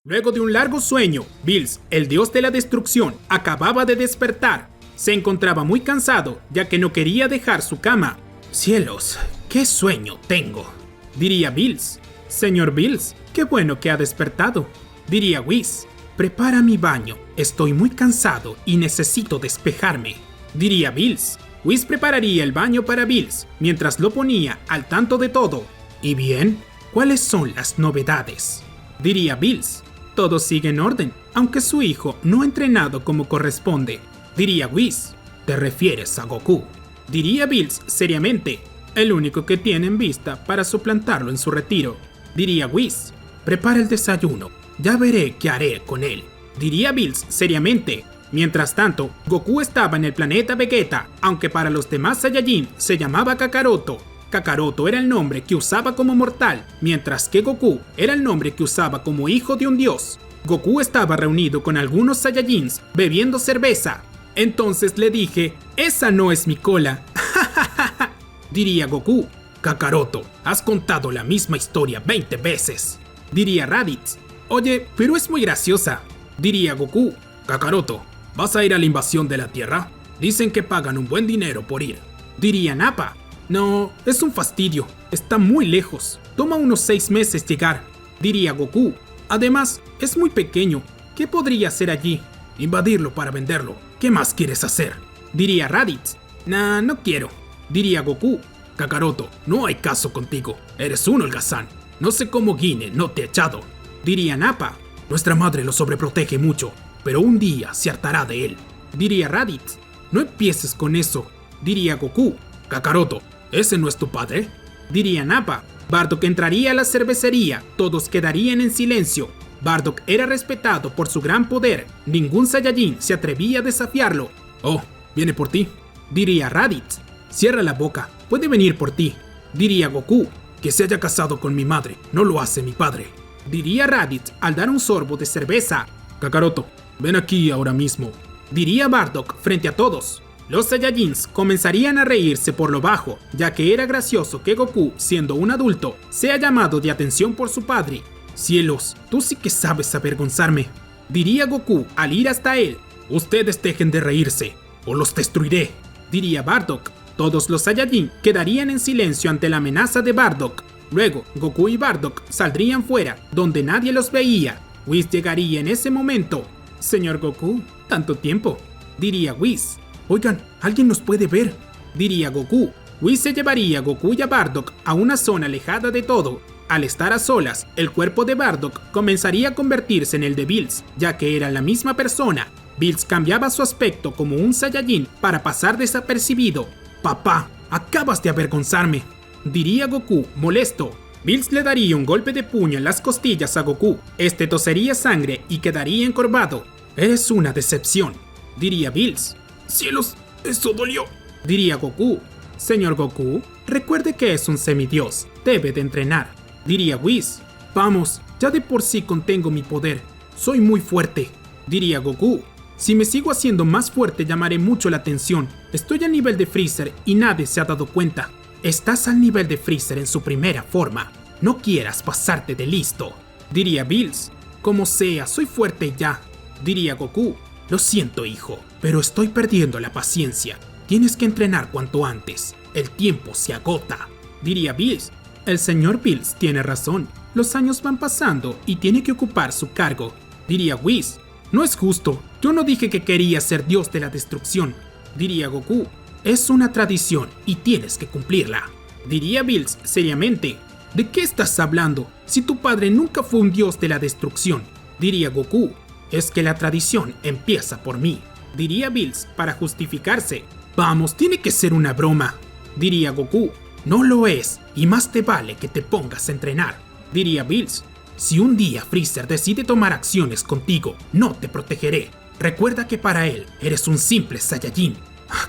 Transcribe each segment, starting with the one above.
Luego de un largo sueño, Bills, el dios de la destrucción, acababa de despertar. Se encontraba muy cansado, ya que no quería dejar su cama. «Cielos, qué sueño tengo», diría Bills. «Señor Bills, qué bueno que ha despertado», diría Whis. «Prepara mi baño, estoy muy cansado y necesito despejarme», diría Bills. Whis prepararía el baño para Bills, mientras lo ponía al tanto de todo. «¿Y bien? ¿Cuáles son las novedades?», diría Bills. «Todo sigue en orden, aunque su hijo no ha entrenado como corresponde», diría Whis. «¿Te refieres a Goku?», diría Bills seriamente. «El único que tiene en vista para suplantarlo en su retiro», diría Whis. «Prepara el desayuno, ya veré qué haré con él», diría Bills seriamente. Mientras tanto, Goku estaba en el planeta Vegeta, aunque para los demás Saiyajin se llamaba Kakaroto. Kakaroto era el nombre que usaba como mortal, mientras que Goku era el nombre que usaba como hijo de un dios. Goku estaba reunido con algunos Saiyajins bebiendo cerveza. Entonces le dije, «Esa no es mi cola», diría Goku. «Kakaroto, has contado la misma historia 20 veces», diría Raditz. «Oye, pero es muy graciosa», diría Goku. «Kakaroto, ¿vas a ir a la invasión de la Tierra? Dicen que pagan un buen dinero por ir», diría Nappa. «No, es un fastidio, está muy lejos, toma unos 6 meses llegar», diría Goku. «Además, es muy pequeño, ¿qué podría hacer allí?» «Invadirlo para venderlo, ¿qué más quieres hacer?», diría Raditz. «Nah, no quiero», diría Goku. «Kakaroto, no hay caso contigo, eres un holgazán, no sé cómo Guine no te ha echado», diría Nappa. «Nuestra madre lo sobreprotege mucho, pero un día se hartará de él», diría Raditz. «No empieces con eso», diría Goku. «Kakaroto, ¿ese no es tu padre?», diría Nappa. Bardock entraría a la cervecería, todos quedarían en silencio. Bardock era respetado por su gran poder, ningún Saiyajin se atrevía a desafiarlo. «Oh, viene por ti», diría Raditz. «Cierra la boca, puede venir por ti», diría Goku. «Que se haya casado con mi madre, no lo hace mi padre», diría Raditz al dar un sorbo de cerveza. «Kakaroto, ven aquí ahora mismo», diría Bardock frente a todos. Los Saiyajins comenzarían a reírse por lo bajo, ya que era gracioso que Goku, siendo un adulto, sea llamado de atención por su padre. «Cielos, tú sí que sabes avergonzarme», diría Goku al ir hasta él. «Ustedes dejen de reírse, o los destruiré», diría Bardock. Todos los Saiyajin quedarían en silencio ante la amenaza de Bardock. Luego, Goku y Bardock saldrían fuera, donde nadie los veía. Whis llegaría en ese momento. «Señor Goku, tanto tiempo», diría Whis. «Oigan, alguien nos puede ver», diría Goku. Whis se llevaría a Goku y a Bardock a una zona alejada de todo. Al estar a solas, el cuerpo de Bardock comenzaría a convertirse en el de Bills, ya que era la misma persona. Bills cambiaba su aspecto como un Saiyajin para pasar desapercibido. «Papá, acabas de avergonzarme», diría Goku, molesto. Bills le daría un golpe de puño en las costillas a Goku. Este tosería sangre y quedaría encorvado. «Eres una decepción», diría Bills. «Cielos, eso dolió», diría Goku. «Señor Goku, recuerde que es un semidios, debe de entrenar», diría Whis. «Vamos, ya de por sí contengo mi poder, soy muy fuerte», diría Goku. «Si me sigo haciendo más fuerte llamaré mucho la atención, estoy al nivel de Freezer y nadie se ha dado cuenta». «Estás al nivel de Freezer en su primera forma, no quieras pasarte de listo», diría Bills. «Como sea, soy fuerte ya», diría Goku. «Lo siento, hijo, pero estoy perdiendo la paciencia. Tienes que entrenar cuanto antes. El tiempo se agota», diría Bills. «El señor Bills tiene razón. Los años van pasando y tiene que ocupar su cargo», diría Whis. «No es justo. Yo no dije que quería ser dios de la destrucción», diría Goku. «Es una tradición y tienes que cumplirla», diría Bills seriamente. «¿De qué estás hablando? Si tu padre nunca fue un dios de la destrucción», diría Goku. «Es que la tradición empieza por mí», diría Bills para justificarse. «Vamos, tiene que ser una broma», diría Goku. «No lo es, y más te vale que te pongas a entrenar», diría Bills. «Si un día Freezer decide tomar acciones contigo, no te protegeré. Recuerda que para él eres un simple Saiyajin».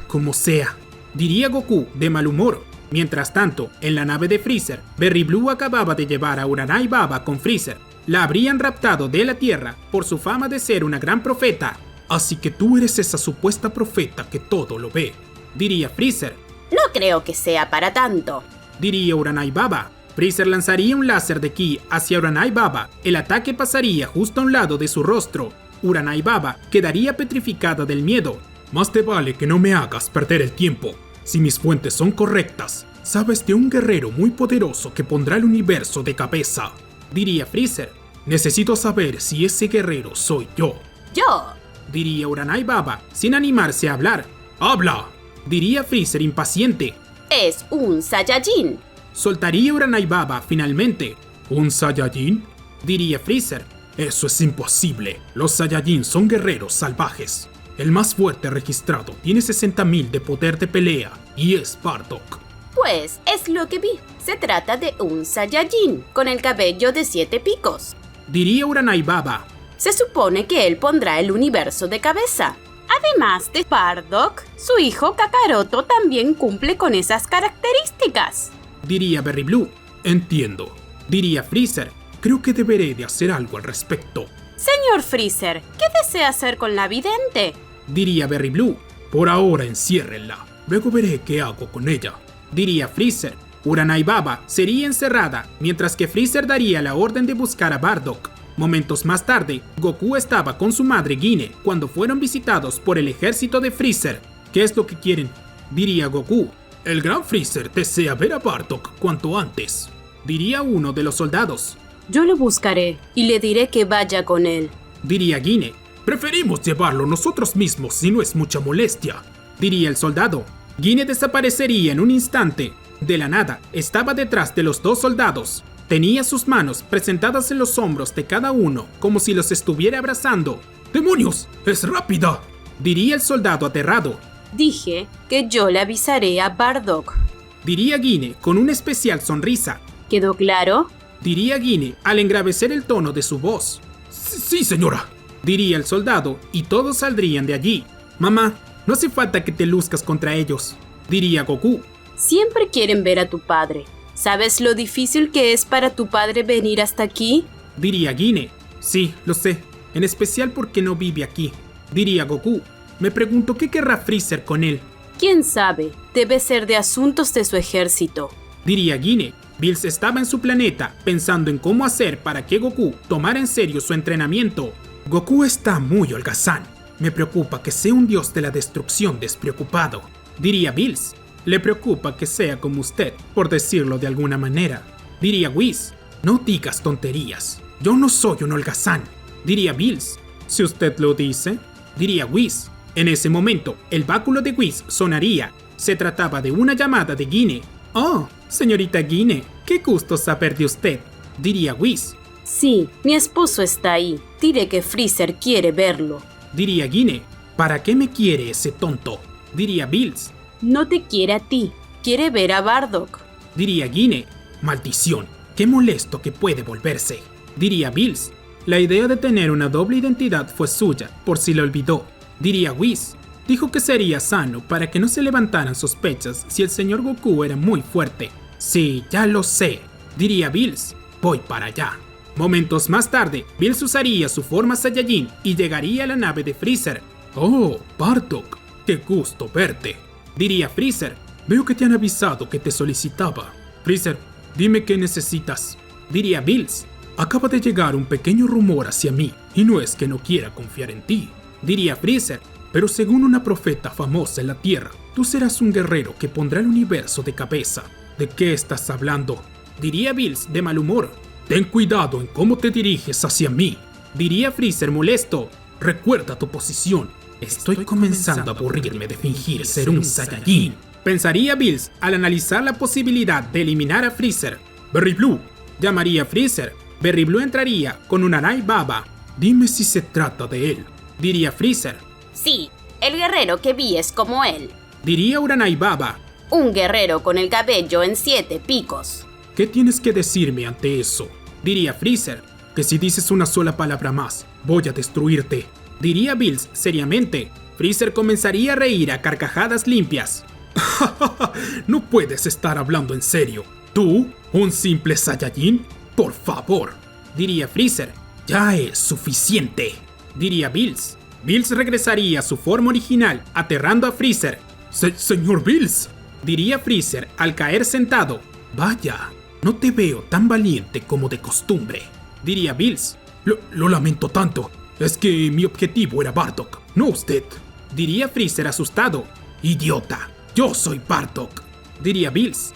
«Como sea», diría Goku de mal humor. Mientras tanto, en la nave de Freezer, Berry Blue acababa de llevar a Uranai Baba con Freezer. La habrían raptado de la Tierra por su fama de ser una gran profeta. «Así que tú eres esa supuesta profeta que todo lo ve», diría Freezer. «No creo que sea para tanto», diría Uranai Baba. Freezer lanzaría un láser de ki hacia Uranai Baba. El ataque pasaría justo a un lado de su rostro. Uranai Baba quedaría petrificada del miedo. Más te vale que no me hagas perder el tiempo. Si mis fuentes son correctas, sabes de un guerrero muy poderoso que pondrá el universo de cabeza, diría Freezer. Necesito saber si ese guerrero soy yo. Yo, Diría Uranai Baba sin animarse a hablar. ¡Habla!, diría Freezer impaciente. es un Saiyajin. Soltaría Uranai Baba finalmente. ¿Un Saiyajin?, diría Freezer. Eso es imposible. Los Saiyajin son guerreros salvajes. El más fuerte registrado tiene 60.000 de poder de pelea y es Bardock. Pues es lo que vi. Se trata de un Saiyajin con el cabello de 7 picos. Diría Uranai Baba. Se supone que él pondrá el universo de cabeza. Además de Bardock, su hijo Kakaroto también cumple con esas características. Diría Berry Blue. Entiendo. Diría Freezer. Creo que deberé de hacer algo al respecto. Señor Freezer, ¿qué desea hacer con la vidente? Diría Berry Blue. Por ahora enciérrenla. Luego veré qué hago con ella. Diría Freezer. Uranai Baba sería encerrada, mientras que Freezer daría la orden de buscar a Bardock. Momentos más tarde, Goku estaba con su madre Gine cuando fueron visitados por el ejército de Freezer. ¿Qué es lo que quieren?, diría Goku. El gran Freezer desea ver a Bardock cuanto antes, diría uno de los soldados. Yo lo buscaré y le diré que vaya con él. Diría Gine. Preferimos llevarlo nosotros mismos si no es mucha molestia, diría el soldado. Gine desaparecería en un instante. De la nada, estaba detrás de los dos soldados. Tenía sus manos presentadas en los hombros de cada uno, como si los estuviera abrazando. ¡Demonios! ¡Es rápida!, diría el soldado aterrado. Dije que yo le avisaré a Bardock. Diría Gine con una especial sonrisa. ¿Quedó claro? Diría Gine al engravecer el tono de su voz. Sí, señora, diría el soldado, y todos saldrían de allí. Mamá, no hace falta que te luzcas contra ellos, diría Goku. Siempre quieren ver a tu padre. ¿Sabes lo difícil que es para tu padre venir hasta aquí? Diría Gine. Sí, lo sé, en especial porque no vive aquí, diría Goku. Me pregunto qué querrá Freezer con él. ¿Quién sabe? Debe ser de asuntos de su ejército. Diría Gine. Bills estaba en su planeta pensando en cómo hacer para que Goku tomara en serio su entrenamiento. Goku está muy holgazán. Me preocupa que sea un dios de la destrucción despreocupado, diría Bills. Le preocupa que sea como usted, por decirlo de alguna manera, diría Whis. No digas tonterías. Yo no soy un holgazán, diría Bills. Si usted lo dice, diría Whis. En ese momento, el báculo de Whis sonaría. Se trataba de una llamada de Gine. Oh, señorita Gine, qué gusto saber de usted, diría Whis. Sí, mi esposo está ahí. Diré que Freezer quiere verlo. Diría Gine. ¿Para qué me quiere ese tonto?, diría Bills. No te quiere a ti. Quiere ver a Bardock. Diría Gine. Maldición, qué molesto que puede volverse, diría Bills. La idea de tener una doble identidad fue suya, por si lo olvidó, diría Whis. Dijo que sería sano para que no se levantaran sospechas si el señor Goku era muy fuerte. Sí, ya lo sé, diría Bills. Voy para allá. Momentos más tarde, Bills usaría su forma Saiyajin y llegaría a la nave de Freezer. Oh, Bardock, qué gusto verte, diría Freezer. Veo que te han avisado que te solicitaba. Freezer, dime qué necesitas, diría Bills. Acaba de llegar un pequeño rumor hacia mí, y no es que no quiera confiar en ti, diría Freezer. Pero según una profeta famosa en la Tierra, tú serás un guerrero que pondrá el universo de cabeza. ¿De qué estás hablando?, diría Bills de mal humor. Ten cuidado en cómo te diriges hacia mí, diría Freezer molesto. Recuerda tu posición. Estoy comenzando a aburrirme de fingir ser un Saiyajin, pensaría Bills al analizar la posibilidad de eliminar a Freezer. Berry Blue, llamaría a Freezer. Berry Blue entraría con un Uranai Baba. Dime si se trata de él, diría Freezer. Sí, el guerrero que vi es como él. Diría Uranai Baba. Un guerrero con el cabello en 7 picos. ¿Qué tienes que decirme ante eso?, diría Freezer. Que si dices una sola palabra más, voy a destruirte, diría Bills seriamente. Freezer comenzaría a reír a carcajadas limpias. No puedes estar hablando en serio. ¿Tú? ¿Un simple Saiyajin? Por favor, diría Freezer. Ya es suficiente, diría Bills. Bills regresaría a su forma original, aterrando a Freezer. Señor Bills, diría Freezer al caer sentado. Vaya, No te veo tan valiente como de costumbre, diría Bills. Lo lamento tanto. Es que mi objetivo era Bardock, no usted, diría Freezer asustado. Idiota, yo soy Bardock, diría Bills.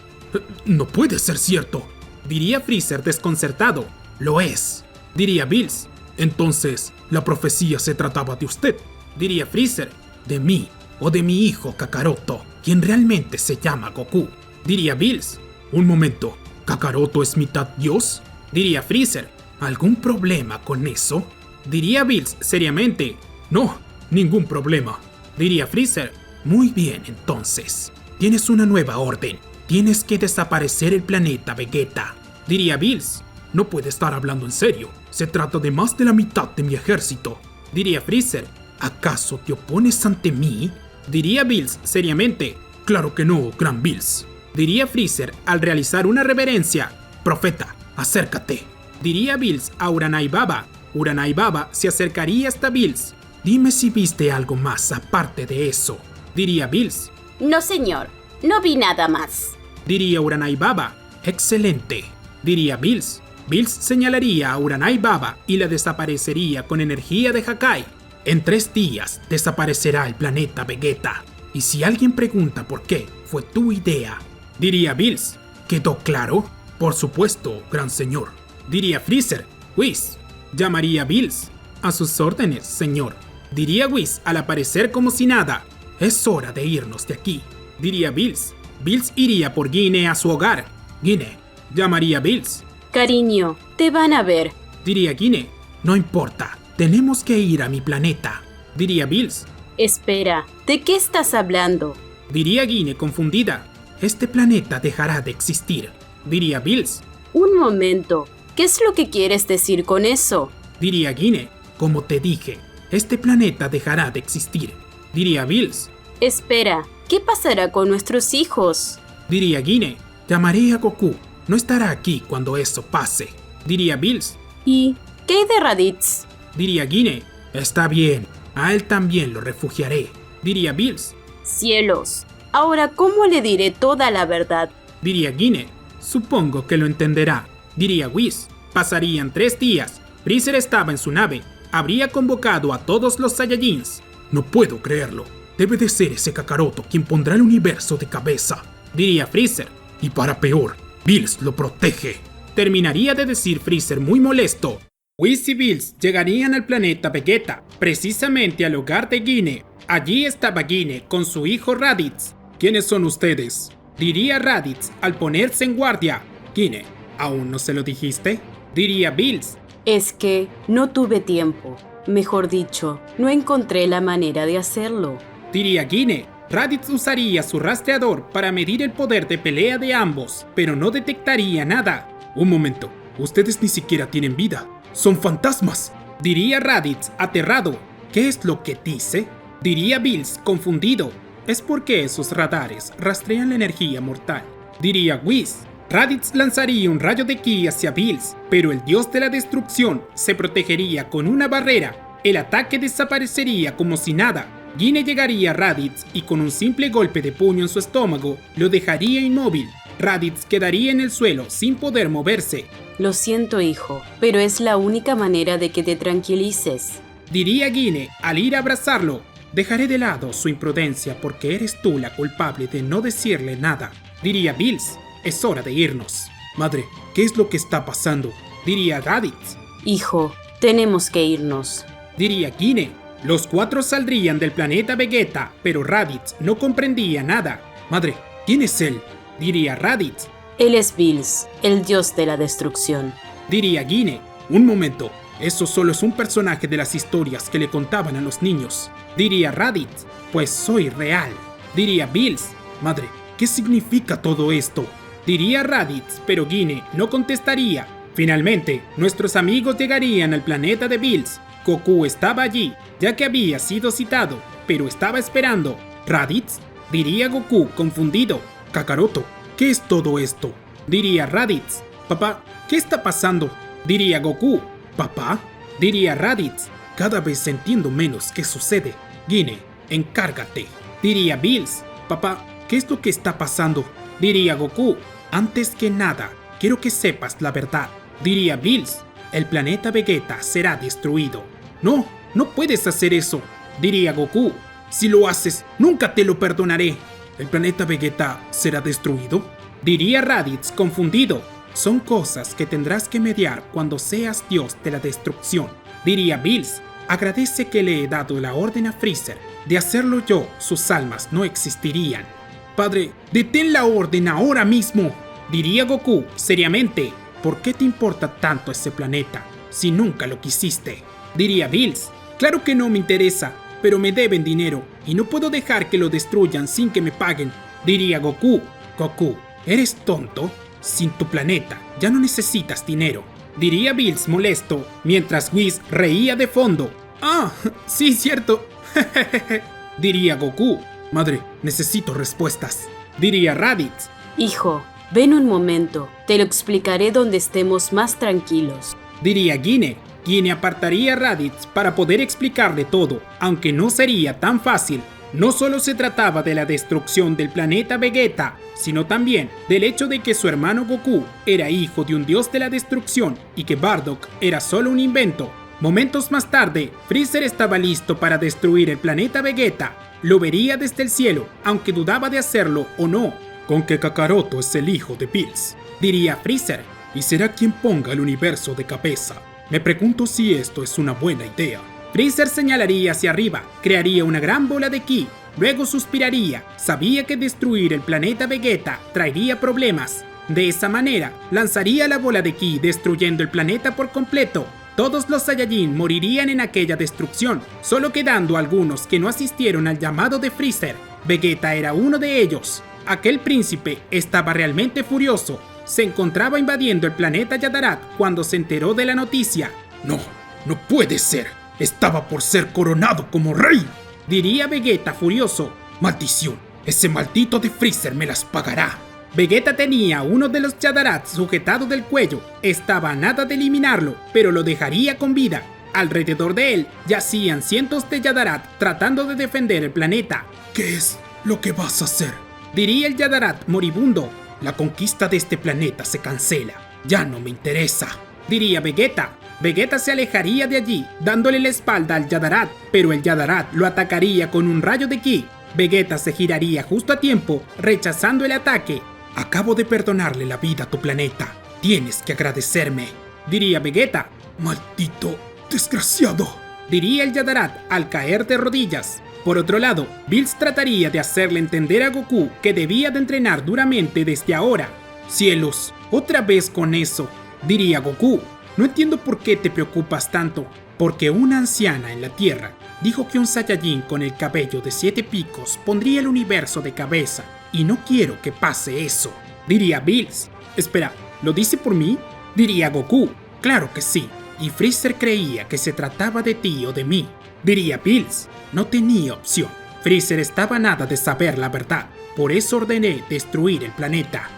No puede ser cierto, diría Freezer desconcertado. Lo es, diría Bills. Entonces, la profecía se trataba de usted, diría Freezer. De mí o de mi hijo Kakaroto, quien realmente se llama Goku, diría Bills. Un momento, ¿Kakaroto es mitad dios?, diría Freezer. ¿Algún problema con eso?, diría Bills seriamente. No, ningún problema, diría Freezer. Muy bien, entonces. Tienes una nueva orden. Tienes que desaparecer el planeta Vegeta, diría Bills. No puede estar hablando en serio. Se trata de más de la mitad de mi ejército, diría Freezer. ¿Acaso te opones ante mí?, diría Bills seriamente. Claro que no, Gran Bills, diría Freezer al realizar una reverencia. Profeta, acércate, diría Bills a Uranai Baba. Uranai Baba se acercaría hasta Bills. Dime si viste algo más aparte de eso, diría Bills. No, señor, no vi nada más, diría Uranai Baba. Excelente, diría Bills. Bills señalaría a Uranai Baba y la desaparecería con energía de Hakai. En 3 días desaparecerá el planeta Vegeta. Y si alguien pregunta por qué, fue tu idea, diría Bills. ¿Quedó claro? Por supuesto, gran señor, diría Freezer. Whis, llamaría Bills. A sus órdenes, señor, diría Whis al aparecer como si nada. Es hora de irnos de aquí, diría Bills. Bills iría por Guine a su hogar. Guine, llamaría Bills. Cariño, te van a ver, diría Guine. No importa, tenemos que ir a mi planeta, diría Bills. Espera, ¿de qué estás hablando?, diría Guine confundida. Este planeta dejará de existir, diría Bills. Un momento, ¿qué es lo que quieres decir con eso?, diría Guine. Como te dije, este planeta dejará de existir, diría Bills. Espera, ¿qué pasará con nuestros hijos?, diría Guine. Llamaré a Goku. No estará aquí cuando eso pase, diría Bills. ¿Y qué hay de Raditz?, diría Guine. Está bien, a él también lo refugiaré, diría Bills. Cielos, ahora ¿cómo le diré toda la verdad?, diría Guine. Supongo que lo entenderá, diría Whis. Pasarían 3 días. Freezer estaba en su nave. Habría convocado a todos los Saiyajins. No puedo creerlo. Debe de ser ese Kakaroto quien pondrá el universo de cabeza, diría Freezer. Y para peor, Bills lo protege, terminaría de decir Freezer muy molesto. Whis y Bills llegarían al planeta Vegeta, precisamente al hogar de Guine. Allí estaba Guine con su hijo Raditz. ¿Quiénes son ustedes?, diría Raditz al ponerse en guardia. Guine, ¿aún no se lo dijiste?, diría Bills. Es que no tuve tiempo. Mejor dicho, no encontré la manera de hacerlo, diría Guine. Raditz usaría su rastreador para medir el poder de pelea de ambos, pero no detectaría nada. Un momento, ustedes ni siquiera tienen vida. ¡Son fantasmas!, diría Raditz aterrado. ¿Qué es lo que dice?, diría Bills confundido. Es porque esos radares rastrean la energía mortal, diría Whis. Raditz lanzaría un rayo de ki hacia Bills, pero el dios de la destrucción se protegería con una barrera. El ataque desaparecería como si nada. Guine llegaría a Raditz y con un simple golpe de puño en su estómago lo dejaría inmóvil. Raditz quedaría en el suelo sin poder moverse. Lo siento, hijo, pero es la única manera de que te tranquilices, diría Guine al ir a abrazarlo. Dejaré de lado su imprudencia porque eres tú la culpable de no decirle nada, diría Bills. Es hora de irnos. Madre, ¿qué es lo que está pasando?, diría Raditz. Hijo, tenemos que irnos, diría Guine. Los 4 saldrían del planeta Vegeta, pero Raditz no comprendía nada. Madre, ¿quién es él?, diría Raditz. Él es Bills, el dios de la destrucción, diría Guine. Un momento, eso solo es un personaje de las historias que le contaban a los niños, diría Raditz. Pues soy real, diría Bills. Madre, ¿qué significa todo esto?, diría Raditz, pero Guine no contestaría. Finalmente, nuestros amigos llegarían al planeta de Bills. Goku estaba allí, ya que había sido citado, pero estaba esperando. ¿Raditz?, diría Goku confundido. Kakaroto, ¿qué es todo esto?, diría Raditz. Papá, ¿qué está pasando?, diría Goku. Papá, diría Raditz. Cada vez entiendo menos qué sucede. Guine, encárgate, diría Bills. Papá, ¿qué es lo que está pasando?, diría Goku. Antes que nada, quiero que sepas la verdad. Diría Bills, el planeta Vegeta será destruido. No, no puedes hacer eso. Diría Goku, si lo haces, nunca te lo perdonaré. ¿El planeta Vegeta será destruido? Diría Raditz confundido. Son cosas que tendrás que mediar cuando seas dios de la destrucción. Diría Bills, agradece que le he dado la orden a Freezer. De hacerlo yo, sus almas no existirían. Padre, detén la orden ahora mismo. Diría Goku seriamente, ¿por qué te importa tanto ese planeta si nunca lo quisiste? Diría Bills, claro que no me interesa, pero me deben dinero y no puedo dejar que lo destruyan sin que me paguen. Diría Goku, Goku, ¿eres tonto? Sin tu planeta ya no necesitas dinero. Diría Bills molesto, mientras Whis reía de fondo. Ah, sí, cierto. Diría Goku, madre, necesito respuestas. Diría Raditz, Hijo, ven un momento, te lo explicaré donde estemos más tranquilos. Diría Gine apartaría a Raditz para poder explicarle todo, aunque no sería tan fácil. No solo se trataba de la destrucción del planeta Vegeta, sino también del hecho de que su hermano Goku era hijo de un dios de la destrucción y que Bardock era solo un invento. Momentos más tarde, Freezer estaba listo para destruir el planeta Vegeta. Lo vería desde el cielo, aunque dudaba de hacerlo o no. Con que Kakaroto es el hijo de Bills, diría Freezer, y será quien ponga el universo de cabeza. Me pregunto si esto es una buena idea. Freezer señalaría hacia arriba, crearía una gran bola de ki, luego suspiraría. Sabía que destruir el planeta Vegeta traería problemas. De esa manera, lanzaría la bola de ki destruyendo el planeta por completo. Todos los Saiyajin morirían en aquella destrucción, solo quedando algunos que no asistieron al llamado de Freezer. Vegeta era uno de ellos. Aquel príncipe estaba realmente furioso. Se encontraba invadiendo el planeta Yadarat cuando se enteró de la noticia. No, no puede ser. Estaba por ser coronado como rey. Diría Vegeta furioso. Maldición, ese maldito de Freezer me las pagará. Vegeta tenía uno de los Yadarat sujetado del cuello. Estaba a nada de eliminarlo, pero lo dejaría con vida. Alrededor de él yacían cientos de Yadarat tratando de defender el planeta. ¿Qué es lo que vas a hacer? Diría el Yadarat moribundo. La conquista de este planeta se cancela. Ya no me interesa. Diría Vegeta. Vegeta se alejaría de allí, dándole la espalda al Yadarat, pero el Yadarat lo atacaría con un rayo de ki. Vegeta se giraría justo a tiempo, rechazando el ataque. Acabo de perdonarle la vida a tu planeta. Tienes que agradecerme. Diría Vegeta. Maldito desgraciado. Diría el Yadarat al caer de rodillas. Por otro lado, Bills trataría de hacerle entender a Goku que debía de entrenar duramente desde ahora. Cielos, otra vez con eso. Diría Goku, no entiendo por qué te preocupas tanto. Porque una anciana en la Tierra dijo que un Saiyajin con el cabello de 7 picos pondría el universo de cabeza. Y no quiero que pase eso. Diría Bills. Espera, ¿lo dice por mí? Diría Goku, claro que sí. Y Freezer creía que se trataba de ti o de mí. Diría Bills, no tenía opción. Freezer estaba a nada de saber la verdad, por eso ordené destruir el planeta.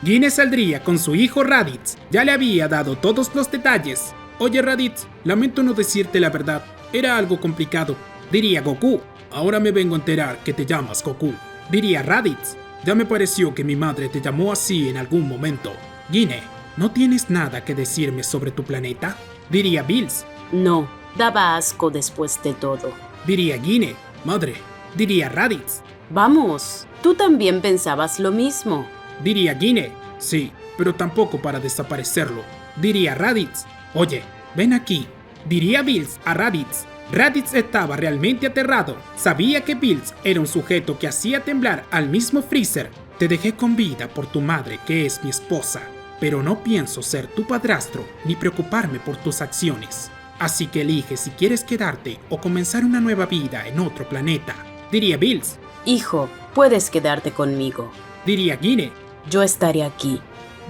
Gine saldría con su hijo Raditz, ya le había dado todos los detalles. Oye Raditz, lamento no decirte la verdad, era algo complicado. Diría Goku, ahora me vengo a enterar que te llamas Goku. Diría Raditz, ya me pareció que mi madre te llamó así en algún momento. Gine, ¿no tienes nada que decirme sobre tu planeta? Diría Bills. No, daba asco después de todo. Diría Gine, madre. Diría Raditz. Vamos, tú también pensabas lo mismo. Diría Gine, sí, pero tampoco para desaparecerlo. Diría Raditz, oye, ven aquí. Diría Bills a Raditz. Raditz estaba realmente aterrado. Sabía que Bills era un sujeto que hacía temblar al mismo Freezer. Te dejé con vida por tu madre, que es mi esposa, pero no pienso ser tu padrastro ni preocuparme por tus acciones. Así que elige si quieres quedarte o comenzar una nueva vida en otro planeta. Diría Bills. Hijo, puedes quedarte conmigo. Diría Gine. Yo estaré aquí.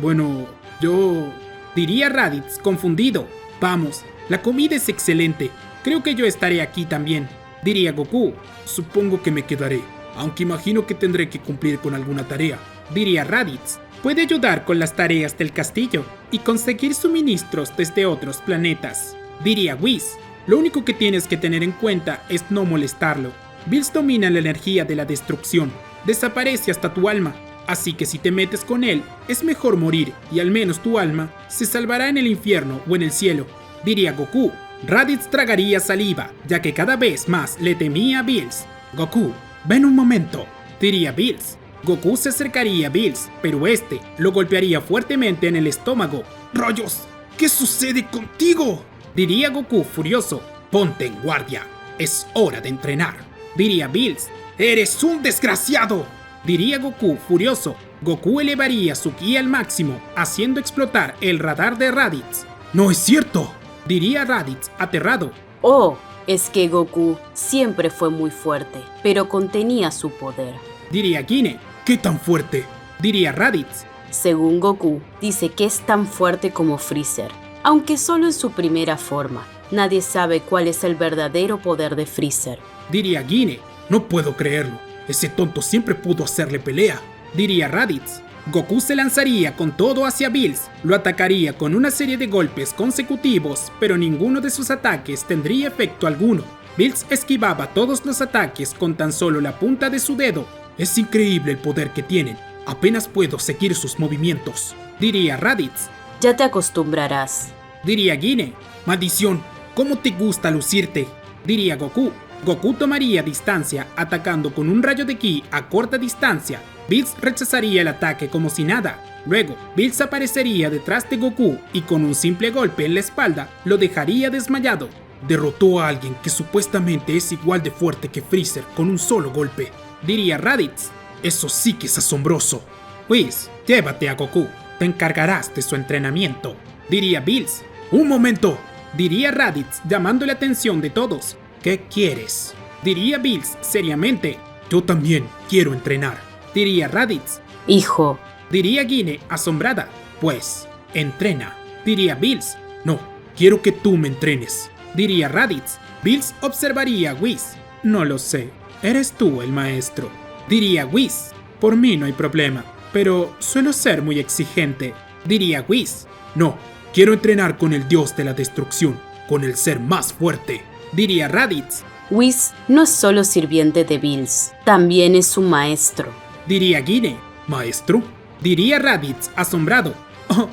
Bueno, yo... Diría Raditz confundido. Vamos, la comida es excelente. Creo que yo estaré aquí también. Diría Goku. Supongo que me quedaré, aunque imagino que tendré que cumplir con alguna tarea. Diría Raditz. Puede ayudar con las tareas del castillo y conseguir suministros desde otros planetas. Diría Whis. Lo único que tienes que tener en cuenta es no molestarlo. Bills domina la energía de la destrucción. Desaparece hasta tu alma. Así que si te metes con él, es mejor morir y al menos tu alma se salvará en el infierno o en el cielo, diría Goku. Raditz tragaría saliva, ya que cada vez más le temía a Bills. Goku, ven un momento, diría Bills. Goku se acercaría a Bills, pero este lo golpearía fuertemente en el estómago. ¡Rayos! ¿Qué sucede contigo?, diría Goku furioso. Ponte en guardia, es hora de entrenar, diría Bills. ¡Eres un desgraciado!, diría Goku furioso. Goku elevaría su ki al máximo, haciendo explotar el radar de Raditz. ¡No es cierto!, diría Raditz aterrado. Oh, es que Goku siempre fue muy fuerte, pero contenía su poder, diría Gine. ¿Qué tan fuerte?, diría Raditz. Según Goku, dice que es tan fuerte como Freezer, aunque solo en su primera forma. Nadie sabe cuál es el verdadero poder de Freezer, diría Gine. No puedo creerlo, ese tonto siempre pudo hacerle pelea, diría Raditz. Goku se lanzaría con todo hacia Bills, lo atacaría con una serie de golpes consecutivos, pero ninguno de sus ataques tendría efecto alguno. Bills esquivaba todos los ataques con tan solo la punta de su dedo. Es increíble el poder que tienen, apenas puedo seguir sus movimientos, diría Raditz. Ya te acostumbrarás, diría Gine. Maldición, ¿cómo te gusta lucirte?, diría Goku. Goku tomaría distancia, atacando con un rayo de ki a corta distancia. Bills rechazaría el ataque como si nada. Luego, Bills aparecería detrás de Goku y con un simple golpe en la espalda lo dejaría desmayado. Derrotó a alguien que supuestamente es igual de fuerte que Freezer con un solo golpe, diría Raditz. Eso sí que es asombroso. Whis, llévate a Goku, te encargarás de su entrenamiento, diría Bills. Un momento, diría Raditz llamando la atención de todos. ¿Qué quieres?, diría Bills seriamente. Yo también quiero entrenar, diría Raditz. Hijo, diría Gine asombrada. Pues, entrena, diría Bills. No, quiero que tú me entrenes, diría Raditz. Bills observaría a Whis. No lo sé, eres tú el maestro, diría Whis. Por mí no hay problema, pero suelo ser muy exigente, diría Whis. No, quiero entrenar con el dios de la destrucción, con el ser más fuerte, diría Raditz. Whis no es solo sirviente de Bills, también es su maestro, diría Gine. ¿Maestro?, diría Raditz asombrado. Oh,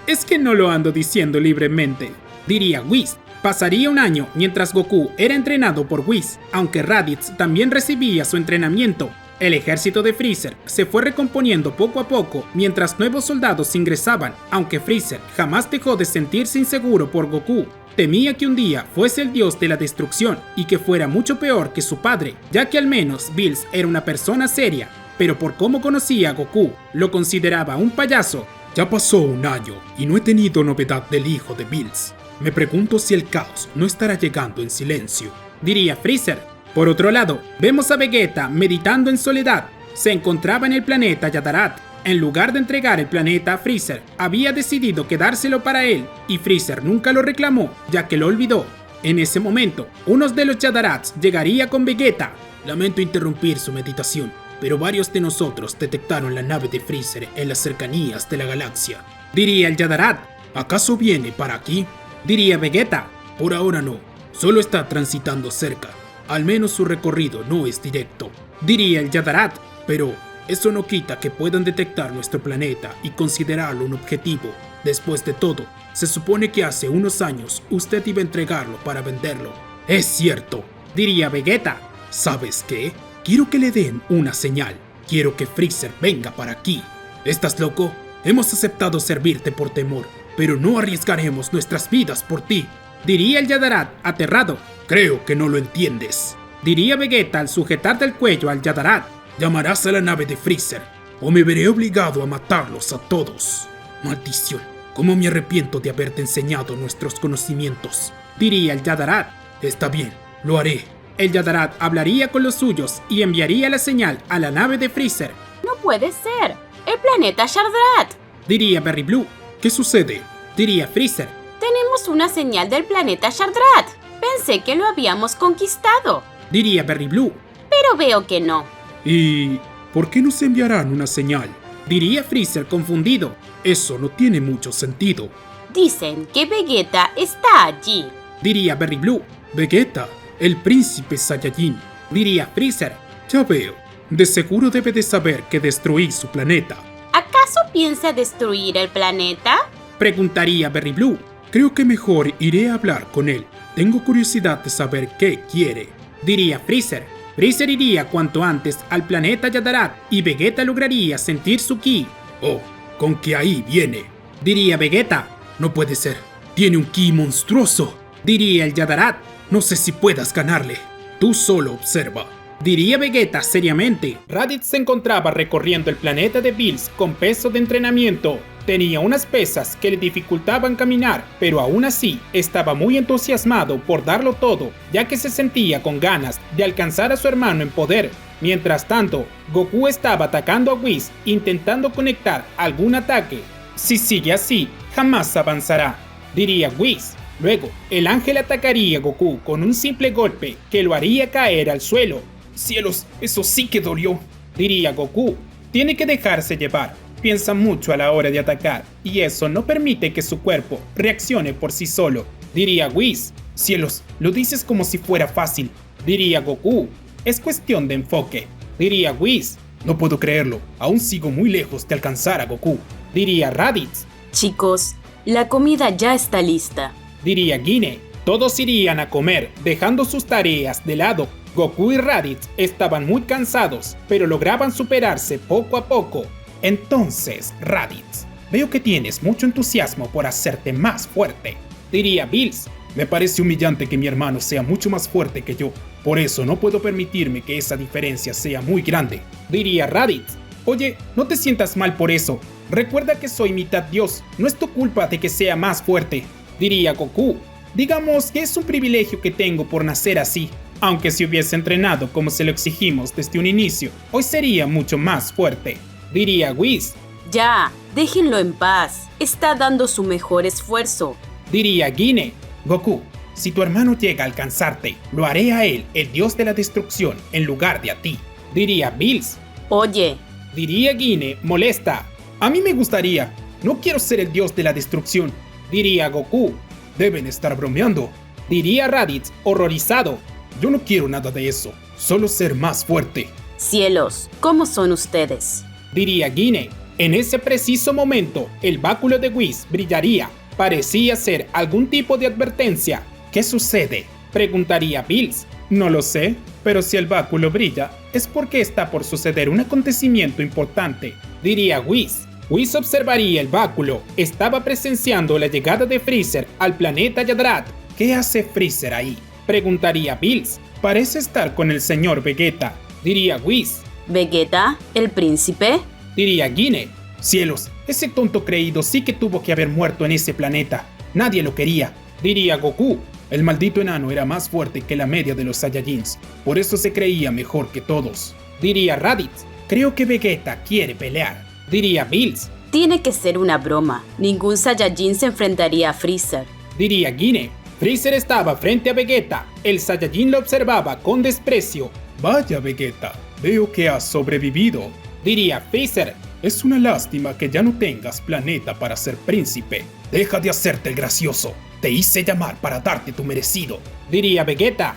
es que no lo ando diciendo libremente, diría Whis. Pasaría un año mientras Goku era entrenado por Whis, aunque Raditz también recibía su entrenamiento. El ejército de Freezer se fue recomponiendo poco a poco mientras nuevos soldados ingresaban, aunque Freezer jamás dejó de sentirse inseguro por Goku. Temía que un día fuese el dios de la destrucción y que fuera mucho peor que su padre, ya que al menos Bills era una persona seria, pero por cómo conocía a Goku, lo consideraba un payaso. Ya pasó un año y no he tenido novedad del hijo de Bills. Me pregunto si el caos no estará llegando en silencio, diría Freezer. Por otro lado, vemos a Vegeta meditando en soledad. Se encontraba en el planeta Yadarat. En lugar de entregar el planeta a Freezer, había decidido quedárselo para él, y Freezer nunca lo reclamó, ya que lo olvidó. En ese momento, uno de los Yadarats llegaría con Vegeta. Lamento interrumpir su meditación, pero varios de nosotros detectaron la nave de Freezer en las cercanías de la galaxia, diría el Yadarat. ¿Acaso viene para aquí?, diría Vegeta. Por ahora no, solo está transitando cerca. Al menos su recorrido no es directo, diría el Yadarat. Pero eso no quita que puedan detectar nuestro planeta y considerarlo un objetivo. Después de todo, se supone que hace unos años usted iba a entregarlo para venderlo. Es cierto, diría Vegeta. ¿Sabes qué? Quiero que le den una señal. Quiero que Freezer venga para aquí. ¿Estás loco? Hemos aceptado servirte por temor, pero no arriesgaremos nuestras vidas por ti, diría el Yadarat aterrado. Creo que no lo entiendes, diría Vegeta al sujetar del cuello al Yadarat. Llamarás a la nave de Freezer, o me veré obligado a matarlos a todos. Maldición, cómo me arrepiento de haberte enseñado nuestros conocimientos, diría el Yadarat. Está bien, lo haré. El Yadarat hablaría con los suyos y enviaría la señal a la nave de Freezer. No puede ser, el planeta Yadarat, diría Berry Blue. ¿Qué sucede?, diría Freezer. Tenemos una señal del planeta Yadarat. Pensé que lo habíamos conquistado, diría Berry Blue. Pero veo que no. ¿Y por qué nos enviarán una señal?, diría Freezer confundido. Eso no tiene mucho sentido. Dicen que Vegeta está allí, diría Berry Blue. Vegeta, el príncipe Saiyajin, diría Freezer. Ya veo, De seguro debe de saber que destruí su planeta. ¿Acaso piensa destruir el planeta? Preguntaría Berry Blue. Creo que mejor iré a hablar con él. Tengo curiosidad de saber qué quiere. Diría Freezer. Freezer iría cuanto antes al planeta Yadarat y Vegeta lograría sentir su ki. Oh, con que ahí viene. Diría Vegeta. No puede ser. Tiene un ki monstruoso. Diría el Yadarat. No sé si puedas ganarle. Tú solo observa. Diría Vegeta seriamente. Raditz se encontraba recorriendo el planeta de Bills con peso de entrenamiento. Tenía unas pesas que le dificultaban caminar, pero aún así estaba muy entusiasmado por darlo todo, ya que se sentía con ganas de alcanzar a su hermano en poder. Mientras tanto, Goku estaba atacando a Whis, intentando conectar algún ataque. Si sigue así, jamás avanzará, diría Whis. Luego, el ángel atacaría a Goku con un simple golpe que lo haría caer al suelo. ¡Cielos! ¡Eso sí que dolió!, diría Goku. Tiene que dejarse llevar. Piensa mucho a la hora de atacar, y eso no permite que su cuerpo reaccione por sí solo, diría Whis. ¡Cielos! Lo dices como si fuera fácil, diría Goku. Es cuestión de enfoque, diría Whis. No puedo creerlo, aún sigo muy lejos de alcanzar a Goku, diría Raditz. Chicos, la comida ya está lista, diría Guine. Todos irían a comer, dejando sus tareas de lado. Goku y Raditz estaban muy cansados, pero lograban superarse poco a poco. Entonces, Raditz, veo que tienes mucho entusiasmo por hacerte más fuerte, diría Bills. Me parece humillante que mi hermano sea mucho más fuerte que yo. Por eso no puedo permitirme que esa diferencia sea muy grande, diría Raditz. Oye, no te sientas mal por eso. Recuerda que soy mitad dios, no es tu culpa de que sea más fuerte, diría Goku. Digamos que es un privilegio que tengo por nacer así. Aunque si hubiese entrenado como se lo exigimos desde un inicio, hoy sería mucho más fuerte, diría Whis. Ya, déjenlo en paz. Está dando su mejor esfuerzo, diría Guine. Goku, si tu hermano llega a alcanzarte, lo haré a él, el dios de la destrucción, en lugar de a ti, diría Bills. Oye, diría Guine, molesta. A mí me gustaría. No quiero ser el dios de la destrucción, diría Goku. Deben estar bromeando, diría Raditz, horrorizado. Yo no quiero nada de eso, solo ser más fuerte. Cielos, ¿cómo son ustedes?, diría Guine. En ese preciso momento, el báculo de Whis brillaría. Parecía ser algún tipo de advertencia. ¿Qué sucede?, preguntaría Bills. No lo sé, pero si el báculo brilla, es porque está por suceder un acontecimiento importante, diría Whis. Whis observaría el báculo. Estaba presenciando la llegada de Freezer al planeta Yadrat. ¿Qué hace Freezer ahí?, preguntaría Bills. Parece estar con el señor Vegeta, diría Whis. ¿Vegeta, el príncipe?, diría Guine. Cielos, ese tonto creído sí que tuvo que haber muerto en ese planeta. Nadie lo quería, diría Goku. El maldito enano era más fuerte que la media de los Saiyajins, por eso se creía mejor que todos, diría Raditz. Creo que Vegeta quiere pelear, diría Bills. Tiene que ser una broma. Ningún Saiyajin se enfrentaría a Freezer, diría Guine. Freezer estaba frente a Vegeta. El Saiyajin lo observaba con desprecio. Vaya Vegeta, veo que has sobrevivido, diría Freezer. Es una lástima que ya no tengas planeta para ser príncipe. Deja de hacerte el gracioso. Te hice llamar para darte tu merecido, diría Vegeta.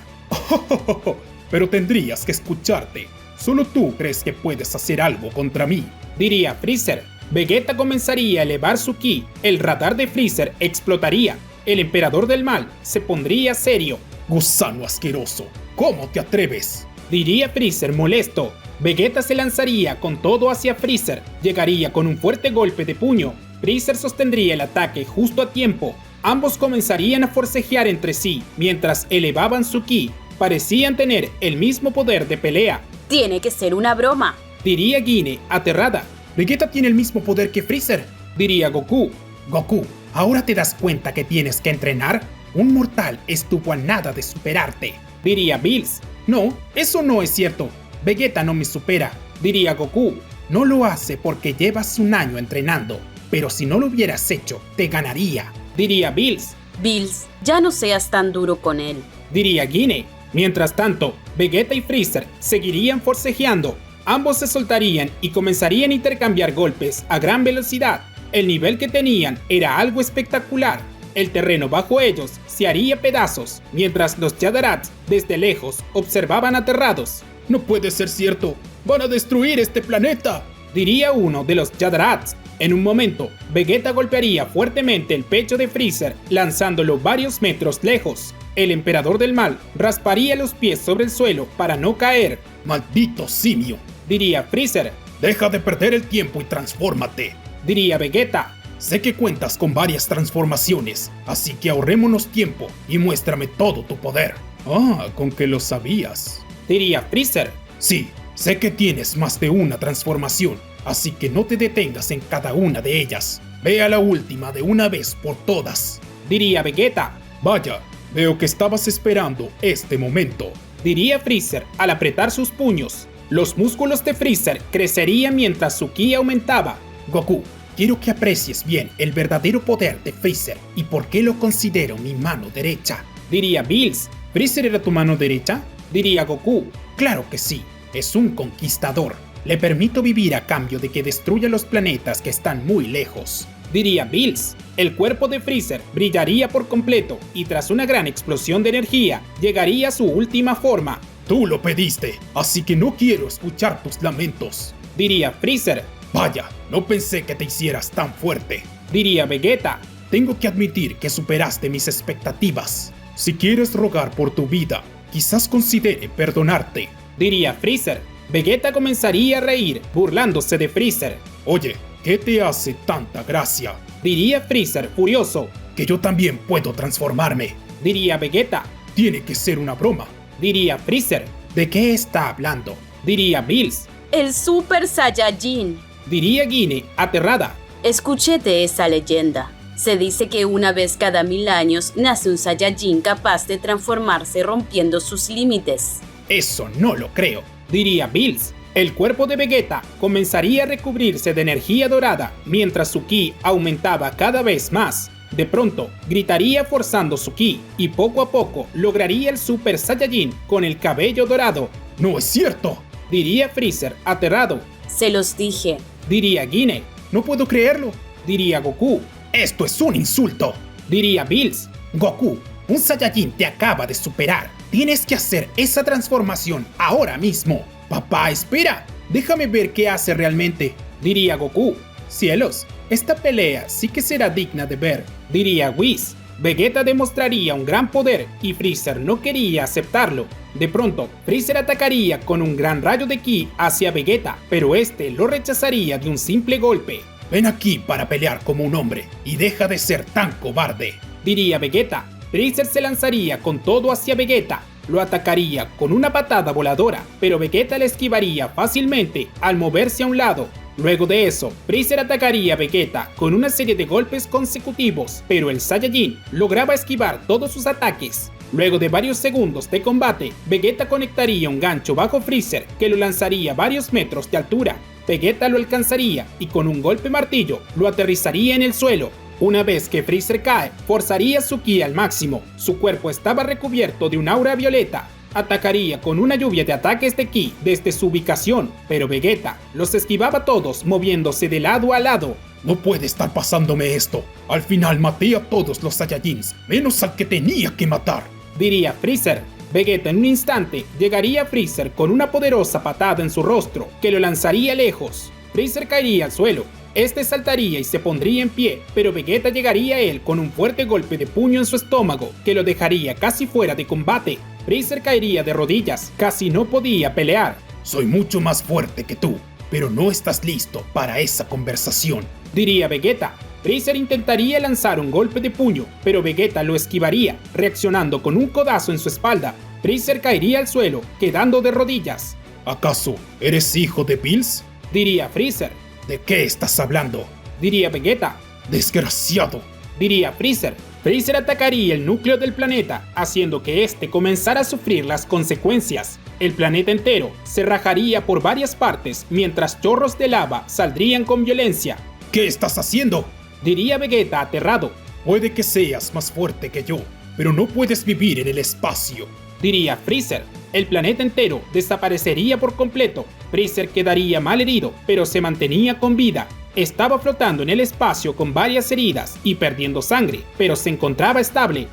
Pero tendrías que escucharte. Solo tú crees que puedes hacer algo contra mí, diría Freezer. Vegeta comenzaría a elevar su ki. El radar de Freezer explotaría. El emperador del mal se pondría serio. Gusano asqueroso, ¿cómo te atreves?, diría Freezer molesto. Vegeta se lanzaría con todo hacia Freezer. Llegaría con un fuerte golpe de puño. Freezer sostendría el ataque justo a tiempo. Ambos comenzarían a forcejear entre sí mientras elevaban su ki. Parecían tener el mismo poder de pelea. Tiene que ser una broma, diría Guine, aterrada. Vegeta tiene el mismo poder que Freezer, diría Goku. Goku, ¿ahora te das cuenta que tienes que entrenar? Un mortal estuvo a nada de superarte, diría Bills. No, eso no es cierto. Vegeta no me supera, diría Goku. No lo hace porque llevas un año entrenando, pero si no lo hubieras hecho, te ganaría, diría Bills. Bills, ya no seas tan duro con él, diría Guine. Mientras tanto, Vegeta y Freezer seguirían forcejeando. Ambos se soltarían y comenzarían a intercambiar golpes a gran velocidad. El nivel que tenían era algo espectacular. El terreno bajo ellos se haría pedazos, mientras los Yadarats desde lejos observaban aterrados. No puede ser cierto. ¡Van a destruir este planeta!, diría uno de los Yadrats. En un momento, Vegeta golpearía fuertemente el pecho de Freezer, lanzándolo varios metros lejos. El emperador del mal rasparía los pies sobre el suelo para no caer. ¡Maldito simio!, diría Freezer. ¡Deja de perder el tiempo y transfórmate!, diría Vegeta. Sé que cuentas con varias transformaciones, así que ahorrémonos tiempo y muéstrame todo tu poder. Ah, con que lo sabías, diría Freezer. Sí, sé que tienes más de una transformación, así que no te detengas en cada una de ellas. Ve a la última de una vez por todas, diría Vegeta. Vaya, veo que estabas esperando este momento, diría Freezer al apretar sus puños. Los músculos de Freezer crecerían mientras su ki aumentaba. Goku, quiero que aprecies bien el verdadero poder de Freezer y por qué lo considero mi mano derecha, diría Bills. ¿Freezer era tu mano derecha?, diría Goku. Claro que sí, es un conquistador. Le permito vivir a cambio de que destruya los planetas que están muy lejos, diría Bills. El cuerpo de Freezer brillaría por completo y tras una gran explosión de energía llegaría a su última forma. Tú lo pediste, así que no quiero escuchar tus lamentos, diría Freezer. Vaya, no pensé que te hicieras tan fuerte, diría Vegeta. Tengo que admitir que superaste mis expectativas. Si quieres rogar por tu vida, quizás considere perdonarte, diría Freezer. Vegeta comenzaría a reír, burlándose de Freezer. Oye, ¿qué te hace tanta gracia?, diría Freezer furioso. Que yo también puedo transformarme, diría Vegeta. Tiene que ser una broma, diría Freezer. ¿De qué está hablando?, diría Bills. El Super Saiyajin, diría Guine, aterrada. Escuché de esa leyenda. Se dice que una vez cada 1000 años nace un Saiyajin capaz de transformarse rompiendo sus límites. Eso no lo creo, diría Bills. El cuerpo de Vegeta comenzaría a recubrirse de energía dorada mientras su ki aumentaba cada vez más. De pronto, gritaría forzando su ki y poco a poco lograría el Super Saiyajin con el cabello dorado. ¡No es cierto!, diría Freezer, aterrado. Se los dije, diría Guine. No puedo creerlo, diría Goku. Esto es un insulto, diría Bills. Goku, un Saiyajin te acaba de superar. Tienes que hacer esa transformación ahora mismo. Papá, espera, déjame ver qué hace realmente, diría Goku. Cielos, esta pelea sí que será digna de ver, diría Whis. Vegeta demostraría un gran poder y Freezer no quería aceptarlo. De pronto, Freezer atacaría con un gran rayo de ki hacia Vegeta, pero este lo rechazaría de un simple golpe. Ven aquí para pelear como un hombre y deja de ser tan cobarde, diría Vegeta. Freezer se lanzaría con todo hacia Vegeta. Lo atacaría con una patada voladora, pero Vegeta le esquivaría fácilmente al moverse a un lado. Luego de eso, Freezer atacaría a Vegeta con una serie de golpes consecutivos, pero el Saiyajin lograba esquivar todos sus ataques. Luego de varios segundos de combate, Vegeta conectaría un gancho bajo Freezer que lo lanzaría a varios metros de altura. Vegeta lo alcanzaría y con un golpe martillo lo aterrizaría en el suelo. Una vez que Freezer cae, forzaría su ki al máximo. Su cuerpo estaba recubierto de un aura violeta. Atacaría con una lluvia de ataques de ki desde su ubicación, pero Vegeta los esquivaba todos moviéndose de lado a lado. No puede estar pasándome esto. Al final maté a todos los Saiyajins, menos al que tenía que matar, diría Freezer. Vegeta en un instante llegaría a Freezer con una poderosa patada en su rostro que lo lanzaría lejos. Freezer caería al suelo. Este saltaría y se pondría en pie, pero Vegeta llegaría a él con un fuerte golpe de puño en su estómago que lo dejaría casi fuera de combate. Freezer caería de rodillas, casi no podía pelear. Soy mucho más fuerte que tú, pero no estás listo para esa conversación, diría Vegeta. Freezer intentaría lanzar un golpe de puño, pero Vegeta lo esquivaría, reaccionando con un codazo en su espalda. Freezer caería al suelo, quedando de rodillas. ¿Acaso eres hijo de Bills?, diría Freezer. ¿De qué estás hablando?, diría Vegeta. Desgraciado, diría Freezer. Freezer atacaría el núcleo del planeta, haciendo que este comenzara a sufrir las consecuencias. El planeta entero se rajaría por varias partes, mientras chorros de lava saldrían con violencia. ¿Qué estás haciendo?, diría Vegeta aterrado. Puede que seas más fuerte que yo, pero no puedes vivir en el espacio, diría Freezer. El planeta entero desaparecería por completo. Freezer quedaría mal herido, pero se mantenía con vida. Estaba flotando en el espacio con varias heridas y perdiendo sangre, pero se encontraba estable.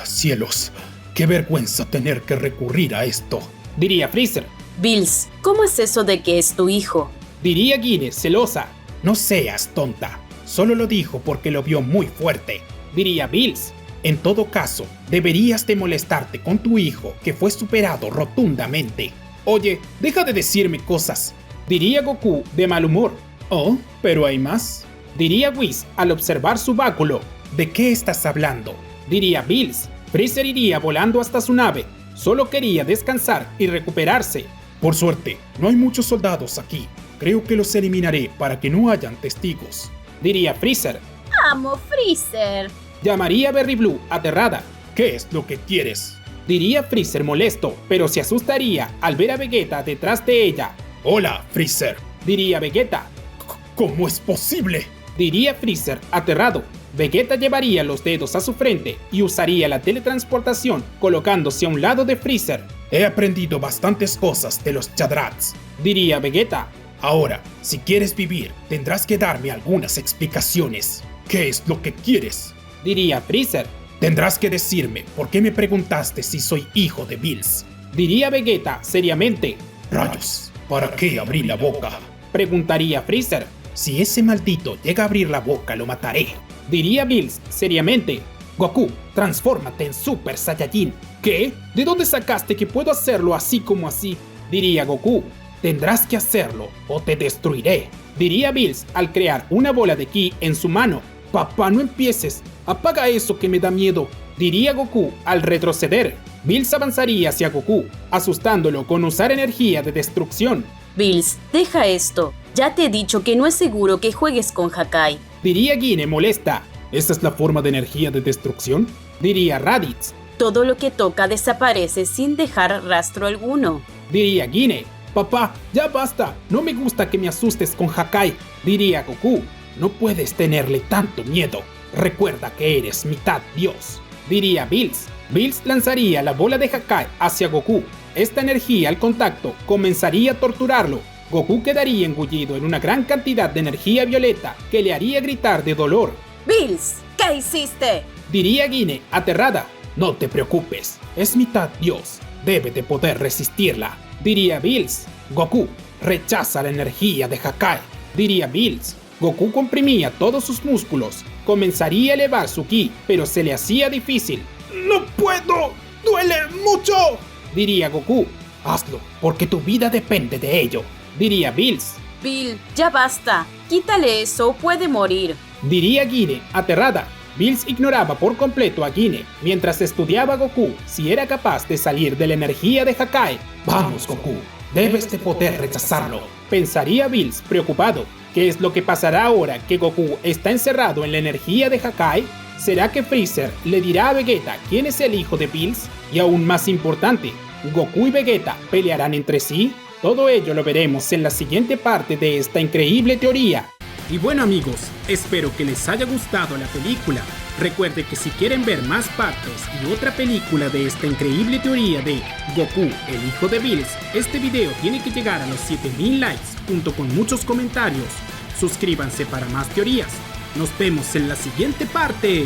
Cielos, qué vergüenza tener que recurrir a esto, diría Freezer. Bills, ¿cómo es eso de que es tu hijo? Diría Guine, celosa. No seas tonta. Solo lo dijo porque lo vio muy fuerte. Diría Bills. En todo caso, deberías de molestarte con tu hijo, que fue superado rotundamente. Oye, deja de decirme cosas. Diría Goku de mal humor. Oh, pero hay más. Diría Whis al observar su báculo. ¿De qué estás hablando? Diría Bills. Freezer iría volando hasta su nave. Solo quería descansar y recuperarse. Por suerte, no hay muchos soldados aquí. Creo que los eliminaré para que no hayan testigos. Diría Freezer. ¡Amo, Freezer! Llamaría Berry Blue, aterrada. ¿Qué es lo que quieres? Diría Freezer molesto, pero se asustaría al ver a Vegeta detrás de ella. Hola, Freezer. Diría Vegeta. ¿Cómo es posible? Diría Freezer, aterrado. Vegeta llevaría los dedos a su frente y usaría la teletransportación colocándose a un lado de Freezer. He aprendido bastantes cosas de los Chadrats, diría Vegeta. Ahora, si quieres vivir, tendrás que darme algunas explicaciones. ¿Qué es lo que quieres? Diría Freezer. Tendrás que decirme por qué me preguntaste si soy hijo de Bills. Diría Vegeta seriamente. Rayos, ¿para qué abrí la boca? Preguntaría Freezer. Si ese maldito llega a abrir la boca, lo mataré. Diría Bills seriamente. Goku, transfórmate en Super Saiyajin. ¿Qué? ¿De dónde sacaste que puedo hacerlo así como así? Diría Goku. Tendrás que hacerlo o te destruiré. Diría Bills al crear una bola de ki en su mano. Papá, no empieces. Apaga eso que me da miedo. Diría Goku al retroceder. Bills avanzaría hacia Goku, asustándolo con usar energía de destrucción. Bills, deja esto. Ya te he dicho que no es seguro que juegues con Hakai. Diría Guine molesta. ¿Esa es la forma de energía de destrucción? Diría Raditz. Todo lo que toca desaparece sin dejar rastro alguno. Diría Guine. Papá, ya basta. No me gusta que me asustes con Hakai. Diría Goku. No puedes tenerle tanto miedo. Recuerda que eres mitad Dios. Diría Bills. Bills lanzaría la bola de Hakai hacia Goku. Esta energía al contacto comenzaría a torturarlo. Goku quedaría engullido en una gran cantidad de energía violeta que le haría gritar de dolor. Bills, ¿qué hiciste? Diría Guine, aterrada. No te preocupes, es mitad Dios. Debe de poder resistirla. Diría Bills. Goku, rechaza la energía de Hakai. Diría Bills. Goku comprimía todos sus músculos. Comenzaría a elevar su ki, pero se le hacía difícil. ¡No puedo! ¡Duele mucho! Diría Goku. Hazlo, porque tu vida depende de ello. Diría Bills. Bill, ya basta. Quítale eso o puede morir. Diría Guine, aterrada. Bills ignoraba por completo a Guine mientras estudiaba a Goku si era capaz de salir de la energía de Hakai. Vamos, Goku, debes de poder rechazarlo. Pensaría Bills preocupado. ¿Qué es lo que pasará ahora que Goku está encerrado en la energía de Hakai? ¿Será que Freezer le dirá a Vegeta quién es el hijo de Bills? Y aún más importante, ¿Goku y Vegeta pelearán entre sí? Todo ello lo veremos en la siguiente parte de esta increíble teoría. Y bueno amigos, espero que les haya gustado la película. Recuerde que si quieren ver más partes y otra película de esta increíble teoría de Goku, el hijo de Bills, este video tiene que llegar a los 7000 likes junto con muchos comentarios. Suscríbanse para más teorías. Nos vemos en la siguiente parte.